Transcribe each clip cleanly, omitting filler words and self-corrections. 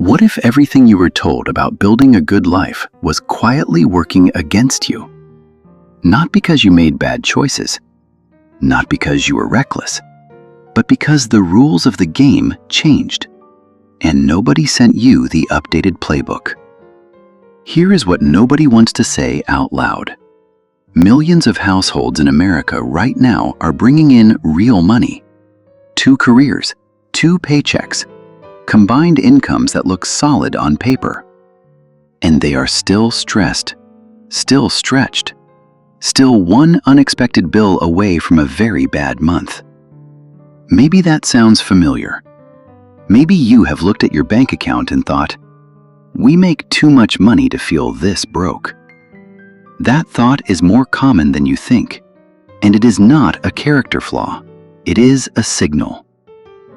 What if everything you were told about building a good life was quietly working against you? Not because you made bad choices, not because you were reckless, but because the rules of the game changed, and nobody sent you the updated playbook. Here is what nobody wants to say out loud. Millions of households in America right now are bringing in real money. 2 careers, 2 paychecks, combined incomes that look solid on paper. And they are still stressed, still stretched, still one unexpected bill away from a very bad month. Maybe that sounds familiar. Maybe you have looked at your bank account and thought, "We make too much money to feel this broke." That thought is more common than you think, and it is not a character flaw. It is a signal.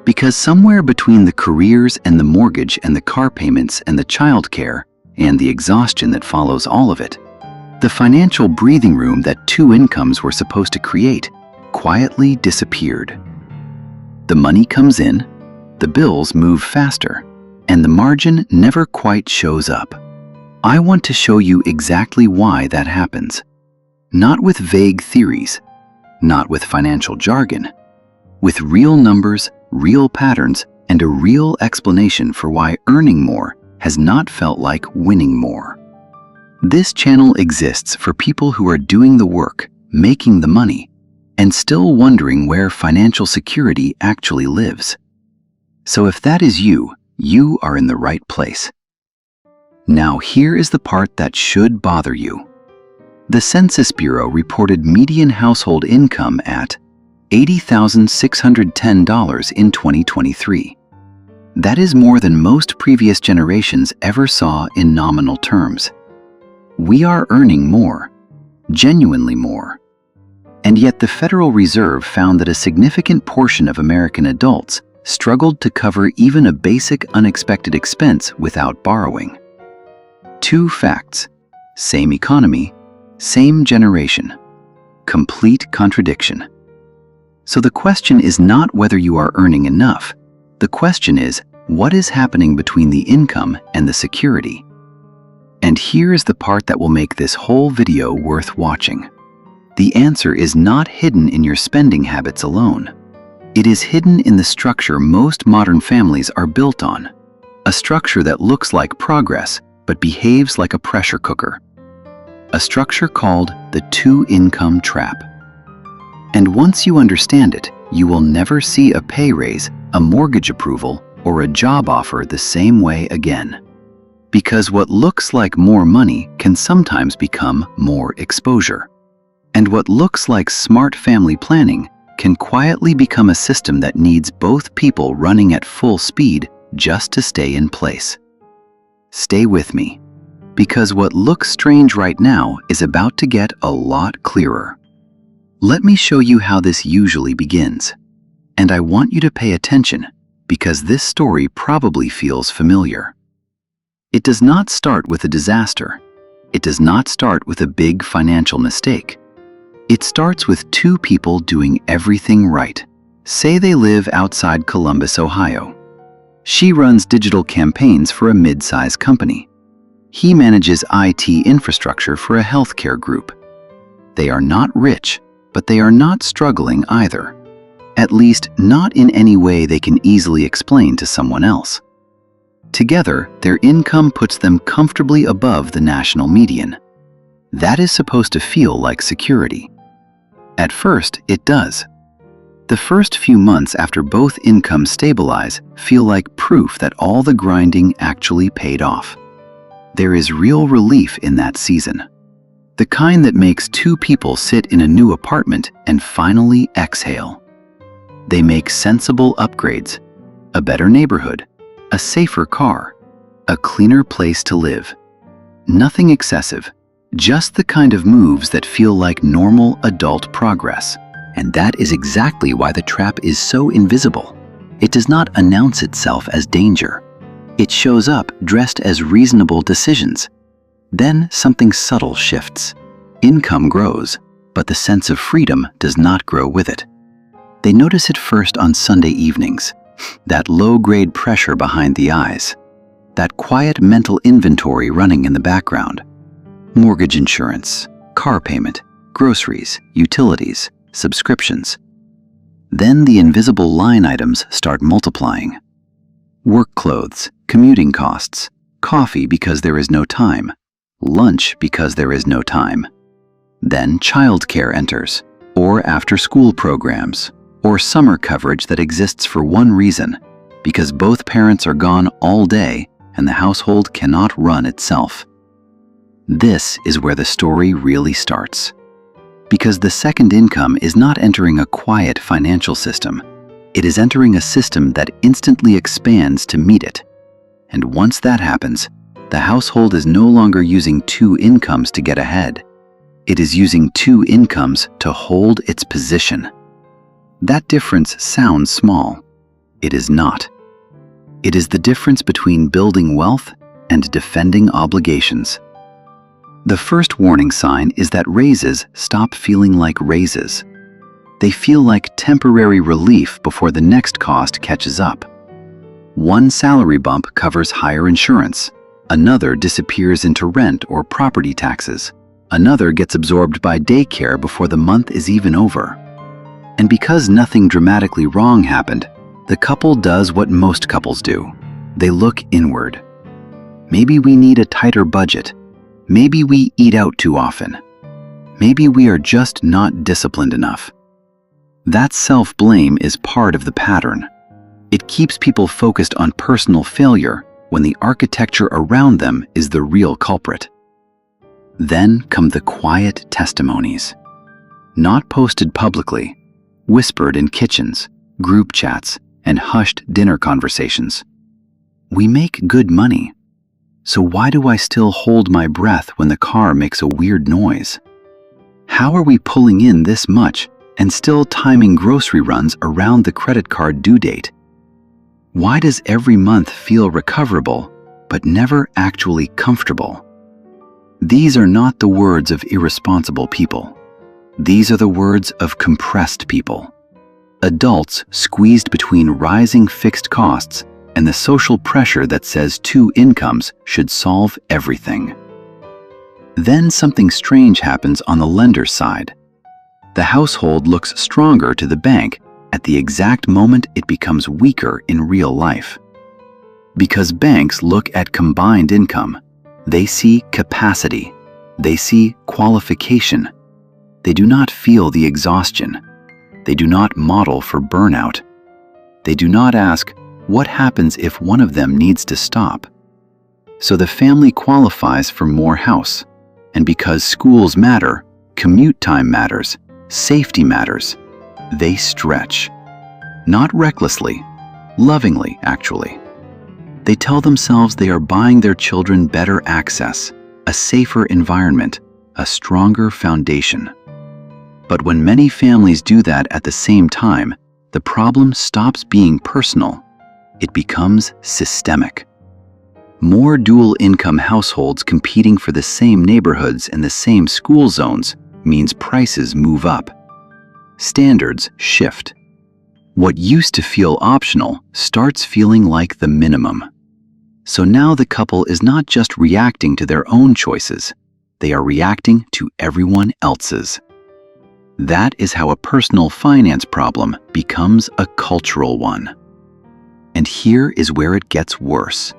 Because somewhere between the careers and the mortgage and the car payments and the childcare and the exhaustion that follows all of it, the financial breathing room that 2 incomes were supposed to create quietly disappeared. The money comes in, the bills move faster, and the margin never quite shows up. I want to show you exactly why that happens. Not with vague theories, not with financial jargon, with real numbers, real patterns, and a real explanation for why earning more has not felt like winning more. This channel exists for people who are doing the work, making the money, and still wondering where financial security actually lives. So if that is you, you are in the right place. Now here is the part that should bother you. The Census Bureau reported median household income at $80,610 in 2023. That is more than most previous generations ever saw in nominal terms. We are earning more, genuinely more. And yet the Federal Reserve found that a significant portion of American adults struggled to cover even a basic unexpected expense without borrowing. 2 facts: same economy, same generation. Complete contradiction. So the question is not whether you are earning enough. The question is, what is happening between the income and the security? And here is the part that will make this whole video worth watching. The answer is not hidden in your spending habits alone. It is hidden in the structure most modern families are built on. A structure that looks like progress, but behaves like a pressure cooker. A structure called the 2-income trap. And once you understand it, you will never see a pay raise, a mortgage approval, or a job offer the same way again. Because what looks like more money can sometimes become more exposure. And what looks like smart family planning can quietly become a system that needs both people running at full speed just to stay in place. Stay with me, because what looks strange right now is about to get a lot clearer. Let me show you how this usually begins. And I want you to pay attention, because this story probably feels familiar. It does not start with a disaster. It does not start with a big financial mistake. It starts with 2 people doing everything right. Say they live outside Columbus, Ohio. She runs digital campaigns for a mid-size company. He manages IT infrastructure for a healthcare group. They are not rich, but they are not struggling either. At least, not in any way they can easily explain to someone else. Together, their income puts them comfortably above the national median. That is supposed to feel like security. At first, it does. The first few months after both incomes stabilize feel like proof that all the grinding actually paid off. There is real relief in that season. The kind that makes 2 people sit in a new apartment and finally exhale. They make sensible upgrades, a better neighborhood, a safer car, a cleaner place to live. Nothing excessive, just the kind of moves that feel like normal adult progress. And that is exactly why the trap is so invisible. It does not announce itself as danger. It shows up dressed as reasonable decisions. Then something subtle shifts. Income grows, but the sense of freedom does not grow with it. They notice it first on Sunday evenings, that low-grade pressure behind the eyes, that quiet mental inventory running in the background. Mortgage insurance, car payment, groceries, utilities, subscriptions. Then the invisible line items start multiplying. Work clothes, commuting costs, coffee because there is no time, lunch because there is no time. Then childcare enters, or after-school programs, or summer coverage that exists for one reason, because both parents are gone all day and the household cannot run itself. This is where the story really starts. Because the second income is not entering a quiet financial system, it is entering a system that instantly expands to meet it. And once that happens, the household is no longer using two incomes to get ahead. It is using two incomes to hold its position. That difference sounds small. It is not. It is the difference between building wealth and defending obligations. The first warning sign is that raises stop feeling like raises. They feel like temporary relief before the next cost catches up. One salary bump covers higher insurance. Another disappears into rent or property taxes. Another gets absorbed by daycare before the month is even over. And because nothing dramatically wrong happened, the couple does what most couples do. They look inward. Maybe we need a tighter budget. Maybe we eat out too often. Maybe we are just not disciplined enough. That self-blame is part of the pattern. It keeps people focused on personal failure when the architecture around them is the real culprit. Then come the quiet testimonies. Not posted publicly, whispered in kitchens, group chats, and hushed dinner conversations. We make good money. So why do I still hold my breath when the car makes a weird noise? How are we pulling in this much and still timing grocery runs around the credit card due date? Why does every month feel recoverable, but never actually comfortable? These are not the words of irresponsible people. These are the words of compressed people. Adults squeezed between rising fixed costs and the social pressure that says two incomes should solve everything. Then something strange happens on the lender's side. The household looks stronger to the bank at the exact moment it becomes weaker in real life. Because banks look at combined income, they see capacity, they see qualification. They do not feel the exhaustion. They do not model for burnout. They do not ask, what happens if one of them needs to stop? So the family qualifies for more house. And because schools matter, commute time matters, safety matters, they stretch. Not recklessly, lovingly, actually. They tell themselves they are buying their children better access, a safer environment, a stronger foundation. But when many families do that at the same time, the problem stops being personal. It becomes systemic. More dual-income households competing for the same neighborhoods and the same school zones means prices move up. Standards shift. What used to feel optional starts feeling like the minimum. So now the couple is not just reacting to their own choices, they are reacting to everyone else's. That is how a personal finance problem becomes a cultural one. And here is where it gets worse.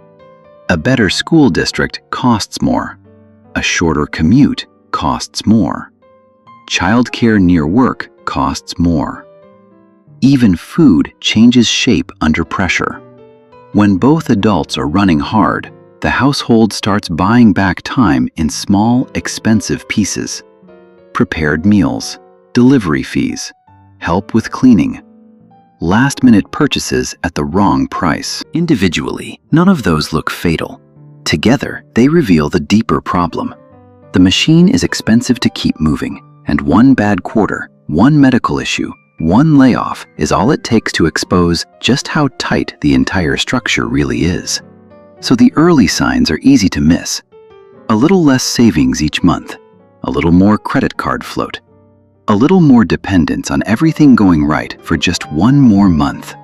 A better school district costs more. A shorter commute costs more. Childcare near work costs more. Even food changes shape under pressure. When both adults are running hard, the household starts buying back time in small, expensive pieces. Prepared meals, delivery fees, help with cleaning, last-minute purchases at the wrong price. Individually, none of those look fatal. Together, they reveal the deeper problem. The machine is expensive to keep moving, and one bad quarter, one medical issue, one layoff is all it takes to expose just how tight the entire structure really is. So the early signs are easy to miss. A little less savings each month, a little more credit card float, a little more dependence on everything going right for just one more month.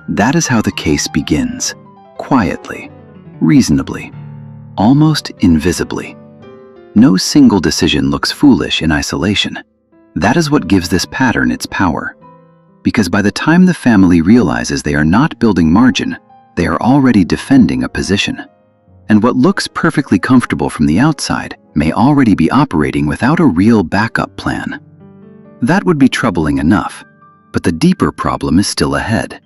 That is how the case begins, quietly, reasonably, almost invisibly. No single decision looks foolish in isolation. That is what gives this pattern its power. Because by the time the family realizes they are not building margin, they are already defending a position. And what looks perfectly comfortable from the outside may already be operating without a real backup plan. That would be troubling enough, but the deeper problem is still ahead.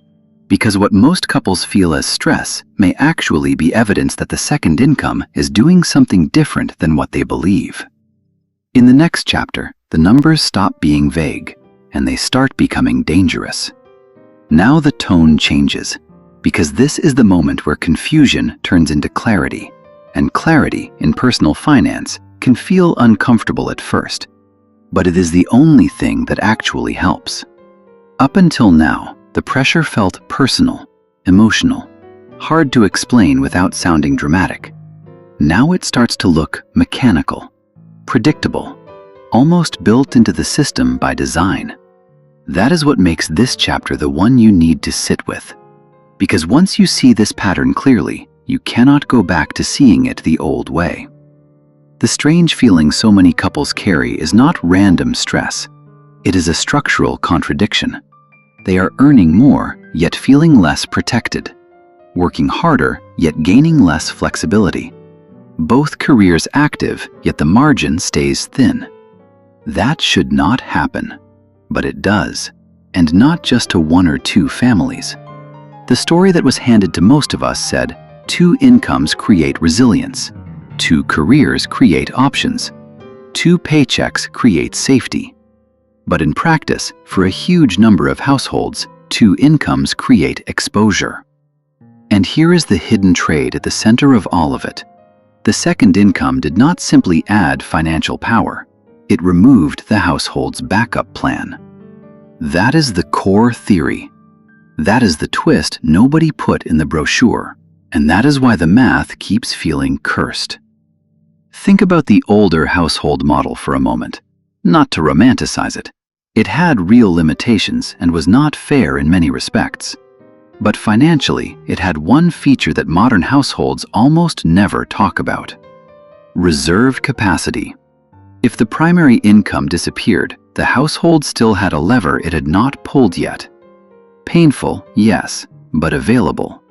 Because what most couples feel as stress may actually be evidence that the second income is doing something different than what they believe. In the next chapter, the numbers stop being vague, and they start becoming dangerous. Now the tone changes, because this is the moment where confusion turns into clarity, and clarity in personal finance can feel uncomfortable at first, but it is the only thing that actually helps. Up until now, the pressure felt personal, emotional, hard to explain without sounding dramatic. Now it starts to look mechanical, predictable, almost built into the system by design. That is what makes this chapter the one you need to sit with. Because once you see this pattern clearly, you cannot go back to seeing it the old way. The strange feeling so many couples carry is not random stress. It is a structural contradiction. They are earning more, yet feeling less protected. Working harder, yet gaining less flexibility. Both careers active, yet the margin stays thin. That should not happen. But it does. And not just to one or two families. The story that was handed to most of us said, 2 incomes create resilience. 2 careers create options. 2 paychecks create safety. But in practice, for a huge number of households, 2 incomes create exposure. And here is the hidden trade at the center of all of it. The second income did not simply add financial power. It removed the household's backup plan. That is the core theory. That is the twist nobody put in the brochure. And that is why the math keeps feeling cursed. Think about the older household model for a moment. Not to romanticize it. It had real limitations and was not fair in many respects. But financially, it had one feature that modern households almost never talk about. Reserved capacity. If the primary income disappeared, the household still had a lever it had not pulled yet. Painful, yes, but available.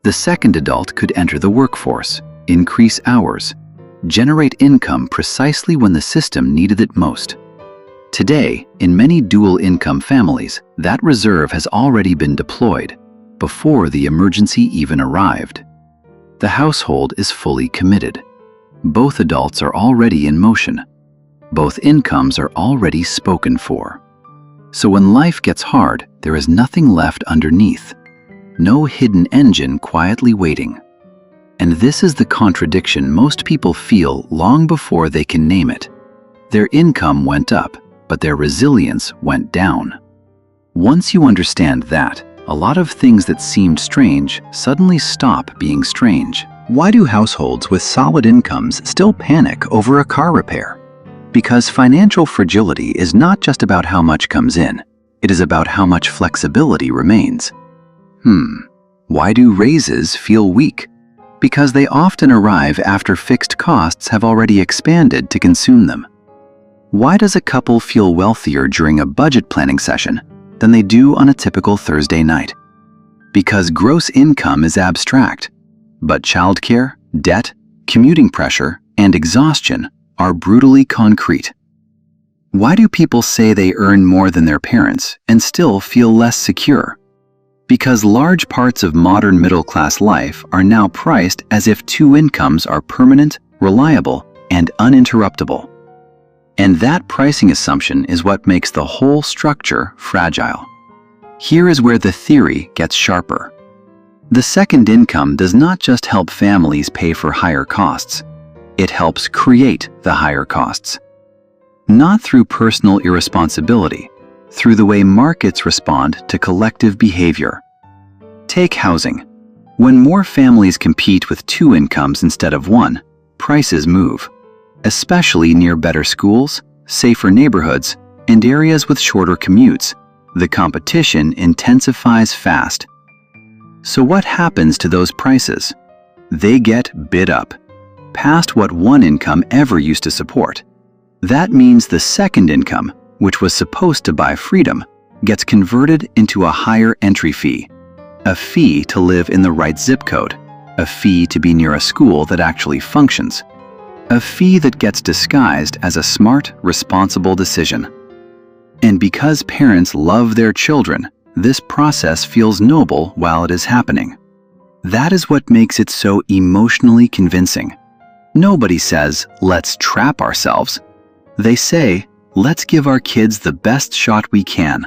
The second adult could enter the workforce, increase hours, generate income precisely when the system needed it most. Today, in many dual-income families, that reserve has already been deployed, before the emergency even arrived. The household is fully committed. Both adults are already in motion. Both incomes are already spoken for. So when life gets hard, there is nothing left underneath. No hidden engine quietly waiting. And this is the contradiction most people feel long before they can name it. Their income went up, but their resilience went down. Once you understand that, a lot of things that seemed strange suddenly stop being strange. Why do households with solid incomes still panic over a car repair? Because financial fragility is not just about how much comes in, it is about how much flexibility remains. Why do raises feel weak? Because they often arrive after fixed costs have already expanded to consume them. Why does a couple feel wealthier during a budget planning session than they do on a typical Thursday night? Because gross income is abstract, but childcare, debt, commuting pressure, and exhaustion are brutally concrete. Why do people say they earn more than their parents and still feel less secure? Because large parts of modern middle-class life are now priced as if 2 incomes are permanent, reliable, and uninterruptible. And that pricing assumption is what makes the whole structure fragile. Here is where the theory gets sharper. The second income does not just help families pay for higher costs. It helps create the higher costs. Not through personal irresponsibility, through the way markets respond to collective behavior. Take housing. When more families compete with 2 incomes instead of 1, prices move. Especially near better schools, safer neighborhoods, and areas with shorter commutes, the competition intensifies fast. So what happens to those prices? They get bid up, past what one income ever used to support. That means the second income, which was supposed to buy freedom, gets converted into a higher entry fee. A fee to live in the right zip code. A fee to be near a school that actually functions. A fee that gets disguised as a smart, responsible decision. And because parents love their children, this process feels noble while it is happening. That is what makes it so emotionally convincing. Nobody says, "Let's trap ourselves." They say, "Let's give our kids the best shot we can."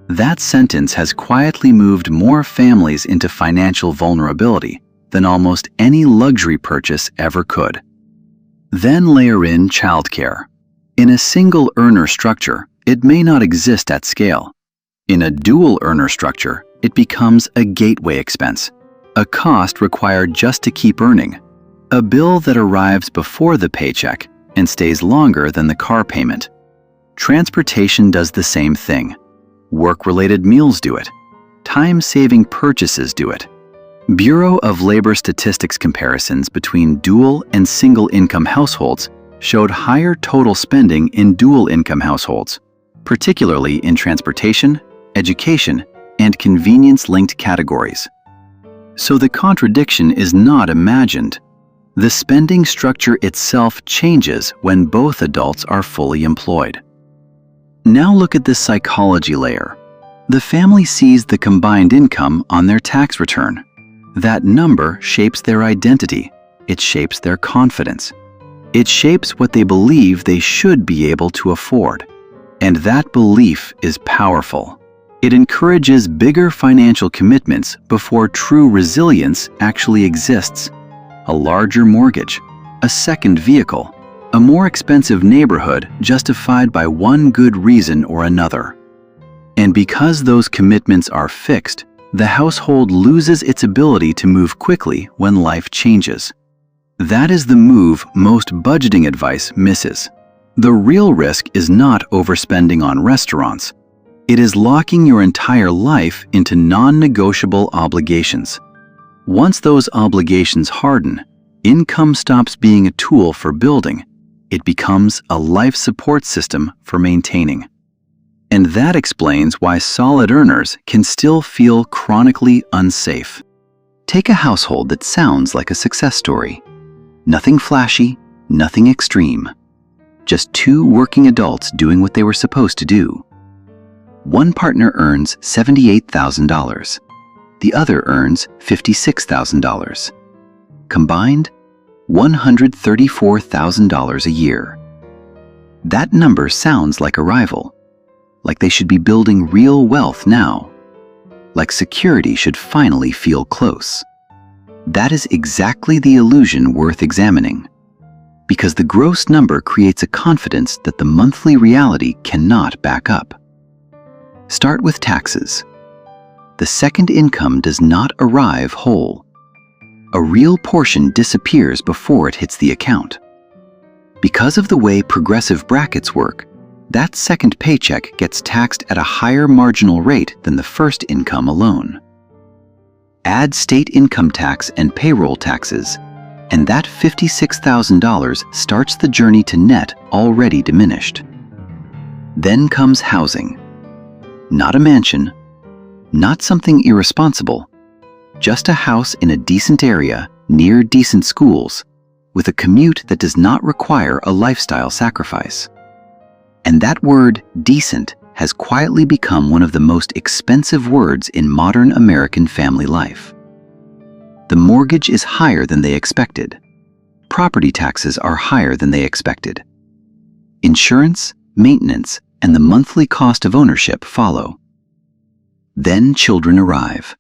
That sentence has quietly moved more families into financial vulnerability than almost any luxury purchase ever could. Then layer in childcare. In a single earner structure, it may not exist at scale. In a dual earner structure, it becomes a gateway expense, a cost required just to keep earning, a bill that arrives before the paycheck and stays longer than the car payment. Transportation does the same thing. Work-related meals do it. Time-saving purchases do it. Bureau of Labor Statistics comparisons between dual and single-income households showed higher total spending in dual-income households, particularly in transportation, education, and convenience-linked categories. So the contradiction is not imagined. The spending structure itself changes when both adults are fully employed. Now look at the psychology layer. The family sees the combined income on their tax return. That number shapes their identity. It shapes their confidence. It shapes what they believe they should be able to afford. And that belief is powerful. It encourages bigger financial commitments before true resilience actually exists. A larger mortgage, a second vehicle, a more expensive neighborhood justified by one good reason or another. And because those commitments are fixed, the household loses its ability to move quickly when life changes. That is the move most budgeting advice misses. The real risk is not overspending on restaurants. It is locking your entire life into non-negotiable obligations. Once those obligations harden, income stops being a tool for building. It becomes a life support system for maintaining. And that explains why solid earners can still feel chronically unsafe. Take a household that sounds like a success story. Nothing flashy, nothing extreme. Just two working adults doing what they were supposed to do. One partner earns $78,000. The other earns $56,000. Combined, $134,000 a year. That number sounds like a rival. Like they should be building real wealth now. Like security should finally feel close. That is exactly the illusion worth examining. Because the gross number creates a confidence that the monthly reality cannot back up. Start with taxes. The second income does not arrive whole. A real portion disappears before it hits the account. Because of the way progressive brackets work, that second paycheck gets taxed at a higher marginal rate than the first income alone. Add state income tax and payroll taxes, and that $56,000 starts the journey to net already diminished. Then comes housing. Not a mansion, not something irresponsible, just a house in a decent area near decent schools with a commute that does not require a lifestyle sacrifice. And that word, decent, has quietly become one of the most expensive words in modern American family life. The mortgage is higher than they expected. Property taxes are higher than they expected. Insurance, maintenance, and the monthly cost of ownership follow. Then children arrive.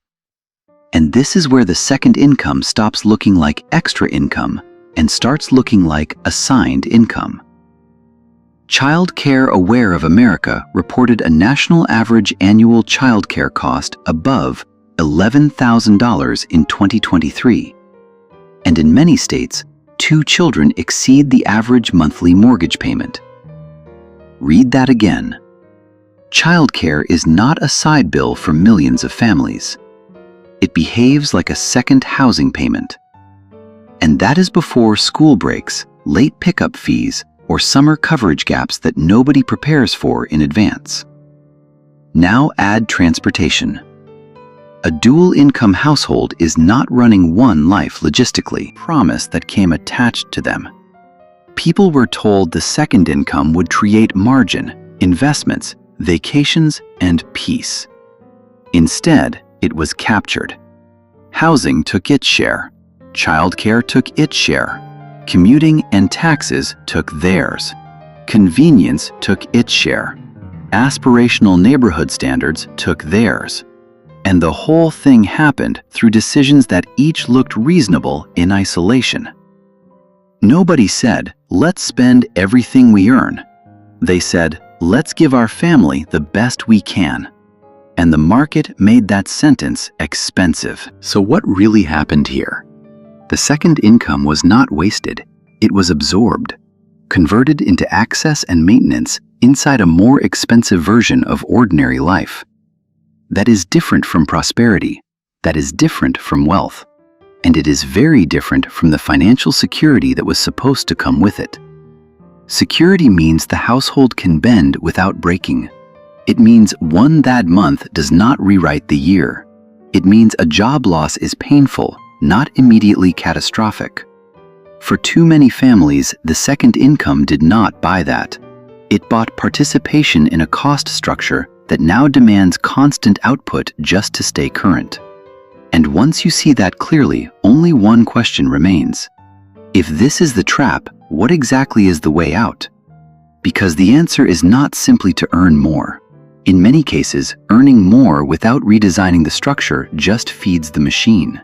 And this is where the second income stops looking like extra income and starts looking like assigned income. Childcare Aware of America reported a national average annual childcare cost above $11,000 in 2023. And in many states, 2 children exceed the average monthly mortgage payment. Read that again. Childcare is not a side bill for millions of families. It behaves like a second housing payment, That is before school breaks, late pickup fees, or summer coverage gaps that nobody prepares for in advance. Now add transportation. A dual-income household is not running one life logistically, promise that came attached to them. People were told the second income would create margin, investments, vacations, and peace. Instead, it was captured. Housing took its share. Childcare took its share. Commuting and taxes took theirs. Convenience took its share. Aspirational neighborhood standards took theirs. And the whole thing happened through decisions that each looked reasonable in isolation. Nobody said, let's spend everything we earn. They said, let's give our family the best we can. And the market made that sentence expensive. So what really happened here? The second income was not wasted. It was absorbed, converted into access and maintenance inside a more expensive version of ordinary life. That is different from prosperity. That is different from wealth. And it is very different from the financial security that was supposed to come with it. Security means the household can bend without breaking. It means one bad month does not rewrite the year. It means a job loss is painful, not immediately catastrophic. For too many families, the second income did not buy that. It bought participation in a cost structure that now demands constant output just to stay current. And once you see that clearly, only one question remains. If this is the trap, what exactly is the way out? Because the answer is not simply to earn more. In many cases, earning more without redesigning the structure just feeds the machine.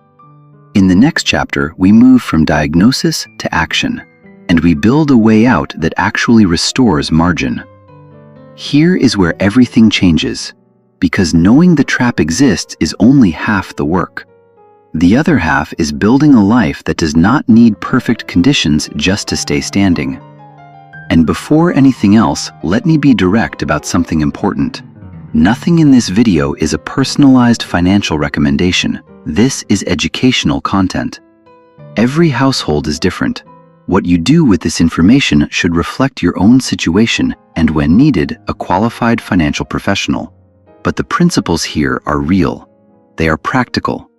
In the next chapter, we move from diagnosis to action, and we build a way out that actually restores margin. Here is where everything changes, because knowing the trap exists is only half the work. The other half is building a life that does not need perfect conditions just to stay standing. And before anything else, let me be direct about something important. Nothing in this video is a personalized financial recommendation. This is educational content. Every household is different. What you do with this information should reflect your own situation and, when needed, a qualified financial professional. But the principles here are real. They are practical.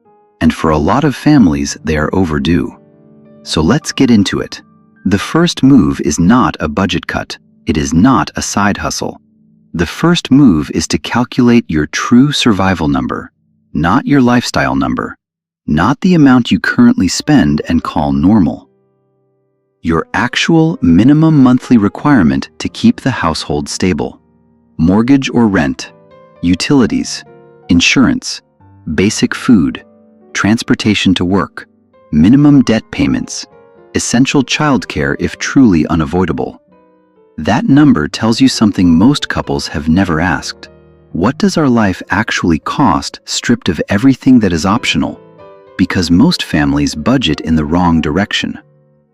And for a lot of families, they are overdue. So let's get into it. The first move is not a budget cut. It is not a side hustle. The first move is to calculate your true survival number, not your lifestyle number, not the amount you currently spend and call normal. Your actual minimum monthly requirement to keep the household stable. Mortgage or rent, utilities, insurance, basic food, transportation to work, minimum debt payments, essential childcare if truly unavoidable. That number tells you something most couples have never asked. What does our life actually cost, stripped of everything that is optional? Because most families budget in the wrong direction.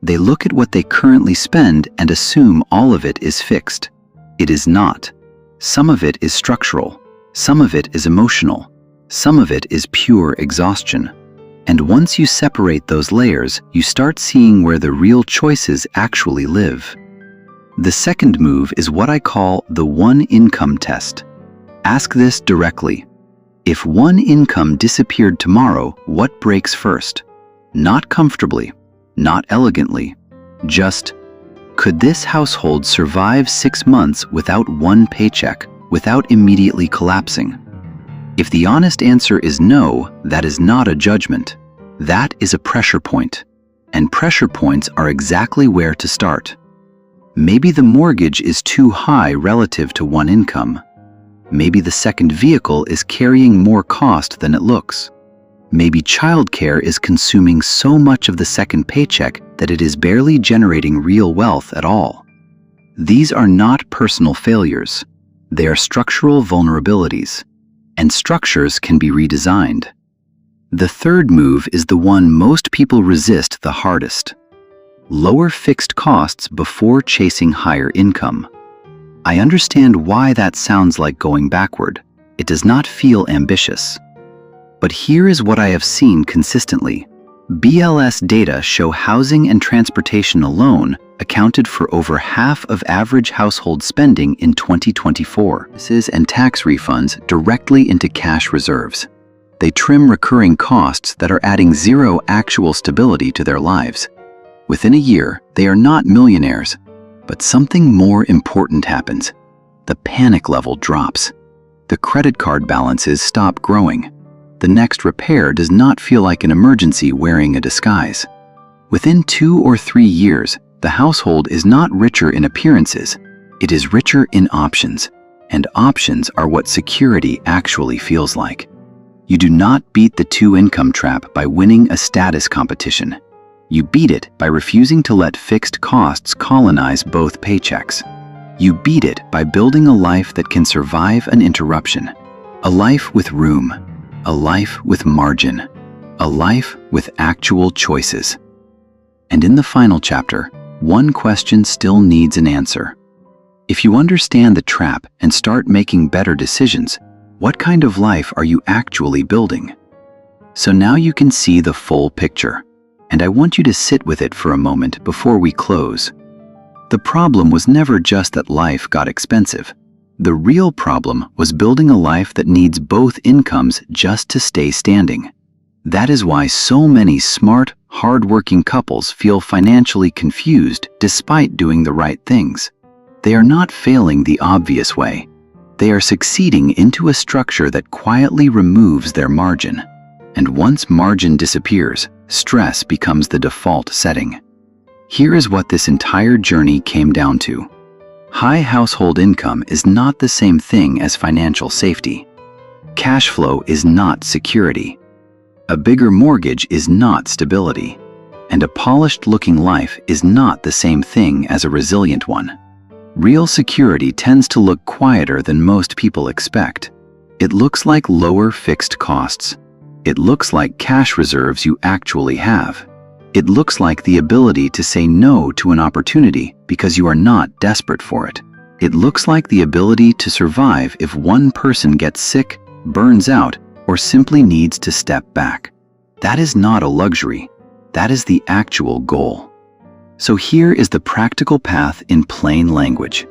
They look at what they currently spend and assume all of it is fixed. It is not. Some of it is structural. Some of it is emotional. Some of it is pure exhaustion. And once you separate those layers, you start seeing where the real choices actually live. The second move is what I call the one income test. Ask this directly. If one income disappeared tomorrow, what breaks first? Not comfortably, not elegantly, just, could this household survive 6 months without one paycheck, without immediately collapsing? If the honest answer is no, that is not a judgment. That is a pressure point. And pressure points are exactly where to start. Maybe the mortgage is too high relative to one income. Maybe the second vehicle is carrying more cost than it looks. Maybe childcare is consuming so much of the second paycheck that it is barely generating real wealth at all. These are not personal failures. They are structural vulnerabilities. And structures can be redesigned. The third move is the one most people resist the hardest. Lower fixed costs before chasing higher income. I understand why that sounds like going backward. It does not feel ambitious. But here is what I have seen consistently. BLS data show housing and transportation alone accounted for over half of average household spending in 2024. And tax refunds directly into cash reserves. They trim recurring costs that are adding zero actual stability to their lives. Within a year, they are not millionaires, but something more important happens. The panic level drops. The credit card balances stop growing. The next repair does not feel like an emergency wearing a disguise. Within 2 or 3 years, the household is not richer in appearances, it is richer in options, and options are what security actually feels like. You do not beat the two-income trap by winning a status competition. You beat it by refusing to let fixed costs colonize both paychecks. You beat it by building a life that can survive an interruption. A life with room. A life with margin. A life with actual choices. And in the final chapter, one question still needs an answer. If you understand the trap and start making better decisions, what kind of life are you actually building? So now you can see the full picture, and I want you to sit with it for a moment before we close. The problem was never just that life got expensive. The real problem was building a life that needs both incomes just to stay standing. That is why so many smart, hard-working couples feel financially confused despite doing the right things. They are not failing the obvious way. They are succeeding into a structure that quietly removes their margin. And once margin disappears, stress becomes the default setting. Here is what this entire journey came down to. High household income is not the same thing as financial safety. Cash flow is not security. A bigger mortgage is not stability. And a polished-looking life is not the same thing as a resilient one. Real security tends to look quieter than most people expect. It looks like lower fixed costs. It looks like cash reserves you actually have. It looks like the ability to say no to an opportunity because you are not desperate for it. It looks like the ability to survive if one person gets sick, burns out, or simply needs to step back. That is not a luxury. That is the actual goal. So here is the practical path in plain language.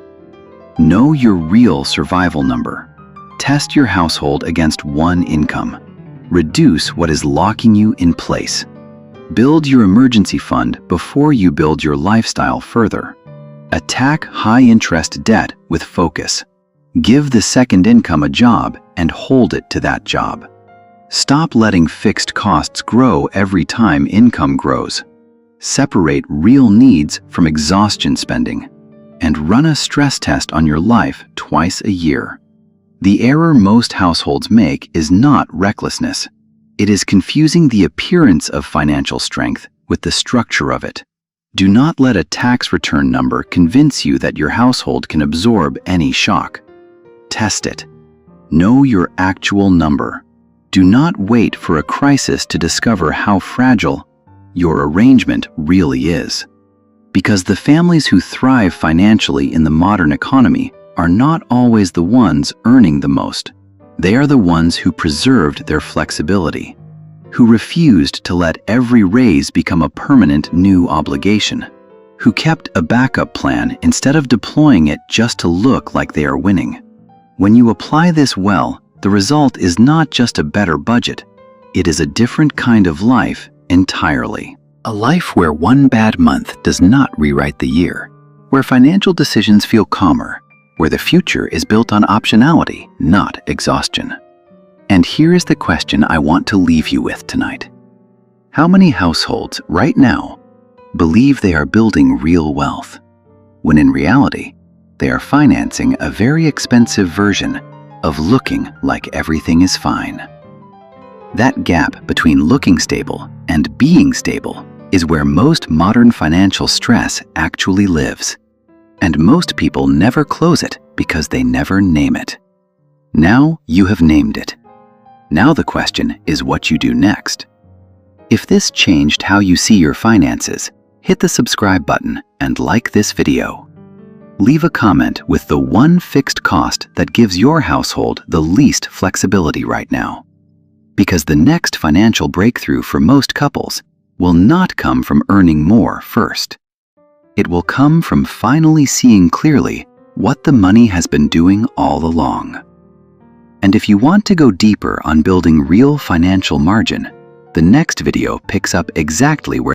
Know your real survival number. Test your household against one income. Reduce what is locking you in place. Build your emergency fund before you build your lifestyle further. Attack high-interest debt with focus. Give the second income a job and hold it to that job. Stop letting fixed costs grow every time income grows. Separate real needs from exhaustion spending. And run a stress test on your life twice a year. The error most households make is not recklessness. It is confusing the appearance of financial strength with the structure of it. Do not let a tax return number convince you that your household can absorb any shock. Test it. Know your actual number. Do not wait for a crisis to discover how fragile your arrangement really is. Because the families who thrive financially in the modern economy are not always the ones earning the most. They are the ones who preserved their flexibility, who refused to let every raise become a permanent new obligation, who kept a backup plan instead of deploying it just to look like they are winning. When you apply this well, the result is not just a better budget, it is a different kind of life entirely. A life where one bad month does not rewrite the year, where financial decisions feel calmer, where the future is built on optionality, not exhaustion. And here is the question I want to leave you with tonight. How many households right now believe they are building real wealth, when in reality, they are financing a very expensive version of looking like everything is fine? That gap between looking stable and being stable is where most modern financial stress actually lives. And most people never close it because they never name it. Now you have named it. Now the question is what you do next. If this changed how you see your finances, hit the subscribe button and like this video. Leave a comment with the one fixed cost that gives your household the least flexibility right now. Because the next financial breakthrough for most couples will not come from earning more first. It will come from finally seeing clearly what the money has been doing all along. And if you want to go deeper on building real financial margin, the next video picks up exactly where